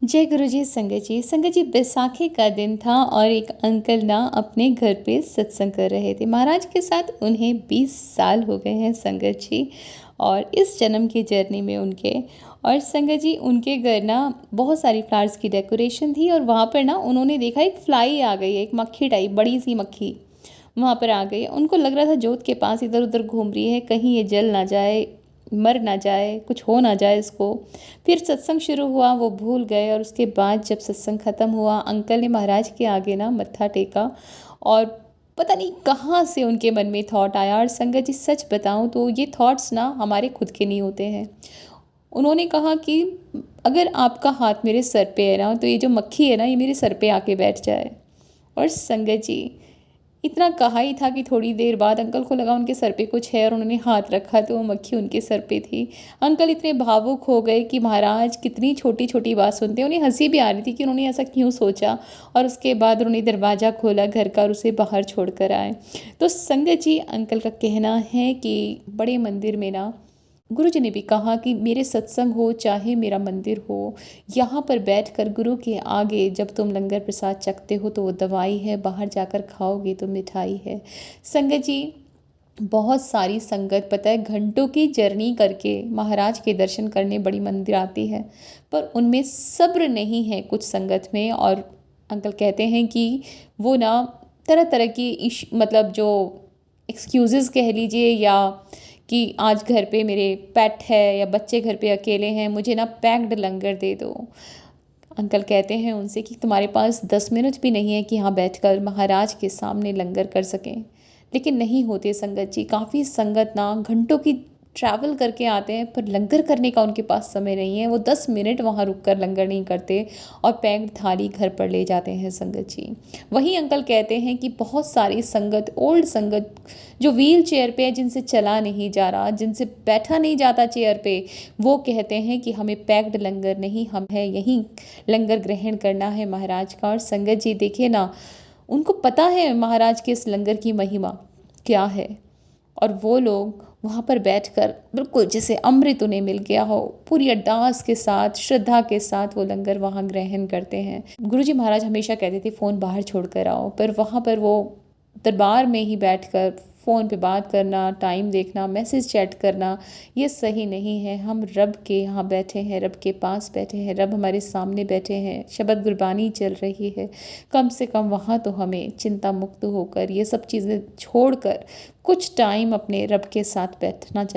जय गुरु जी। संगत जी बैसाखी का दिन था और एक अंकल ना अपने घर पे सत्संग कर रहे थे। महाराज के साथ उन्हें 20 साल हो गए हैं संगत जी, और इस जन्म की जर्नी में उनके। और संगत जी उनके घर ना बहुत सारी फ्लावर्स की डेकोरेशन थी, और वहाँ पर ना उन्होंने देखा एक फ्लाई आ गई है, एक मक्खी टाइप बड़ी सी मक्खी वहाँ पर आ गई है। उनको लग रहा था जोत के पास इधर उधर घूम रही है, कहीं ये जल ना जाए, मर ना जाए, कुछ हो ना जाए इसको। फिर सत्संग शुरू हुआ, वो भूल गए, और उसके बाद जब सत्संग ख़त्म हुआ, अंकल ने महाराज के आगे ना मत्था टेका, और पता नहीं कहाँ से उनके मन में थॉट आया। और संगत जी सच बताऊँ तो ये थॉट्स ना हमारे खुद के नहीं होते हैं। उन्होंने कहा कि अगर आपका हाथ मेरे सर पे है ना, तो ये जो मक्खी है ना, ये मेरे सर पे आके बैठ जाए। और संगत जी इतना कहा ही था कि थोड़ी देर बाद अंकल को लगा उनके सर पे कुछ है, और उन्होंने हाथ रखा तो वो मक्खी उनके सर पे थी। अंकल इतने भावुक हो गए कि महाराज कितनी छोटी छोटी बात सुनते हैं। उन्हें हंसी भी आ रही थी कि उन्होंने ऐसा क्यों सोचा। और उसके बाद उन्होंने दरवाज़ा खोला घर का और उसे बाहर छोड़ कर आए। तो संगत जी अंकल का कहना है कि बड़े मंदिर में ना गुरु जी ने भी कहा कि मेरे सत्संग हो चाहे मेरा मंदिर हो, यहाँ पर बैठकर गुरु के आगे जब तुम लंगर प्रसाद चखते हो तो वो दवाई है, बाहर जाकर खाओगे तो मिठाई है। संगत जी बहुत सारी संगत पता है घंटों की जर्नी करके महाराज के दर्शन करने बड़ी मंदिर आती है, पर उनमें सब्र नहीं है कुछ संगत में। और अंकल कहते हैं कि वो ना तरह तरह की मतलब जो एक्सक्यूज़ेस कह लीजिए, या कि आज घर पे मेरे पेट है या बच्चे घर पे अकेले हैं, मुझे ना पैक्ड लंगर दे दो। अंकल कहते हैं उनसे कि तुम्हारे पास 10 मिनट भी नहीं है कि यहाँ बैठकर महाराज के सामने लंगर कर सकें। लेकिन नहीं होते संगत जी, काफ़ी संगत ना घंटों की ट्रैवल करके आते हैं, पर लंगर करने का उनके पास समय नहीं है। वो 10 मिनट वहाँ रुक कर लंगर नहीं करते और पैक्ड थाली घर पर ले जाते हैं संगत जी। वहीं अंकल कहते हैं कि बहुत सारी संगत, ओल्ड संगत जो व्हील चेयर पे है, जिनसे चला नहीं जा रहा, जिनसे बैठा नहीं जाता चेयर पे, वो कहते हैं कि हमें पैक्ड लंगर नहीं, हम है यहीं लंगर ग्रहण करना है महाराज का। और संगत जी देखिए ना, उनको पता है महाराज के इस लंगर की महिमा क्या है, और वो लोग वहाँ पर बैठकर बिल्कुल जैसे अमृत उन्हें मिल गया हो, पूरी अरदास के साथ श्रद्धा के साथ वो लंगर वहाँ ग्रहण करते हैं। गुरुजी महाराज हमेशा कहते थे फ़ोन बाहर छोड़ कर आओ, पर वहाँ पर वो दरबार में ही बैठकर फ़ोन पे बात करना, टाइम देखना, मैसेज चैट करना, ये सही नहीं है। हम रब के यहाँ बैठे हैं, रब के पास बैठे हैं, रब हमारे सामने बैठे हैं, शबद गुरबानी चल रही है। कम से कम वहाँ तो हमें चिंता मुक्त होकर ये सब चीज़ें छोड़कर कुछ टाइम अपने रब के साथ बैठना चाहिए।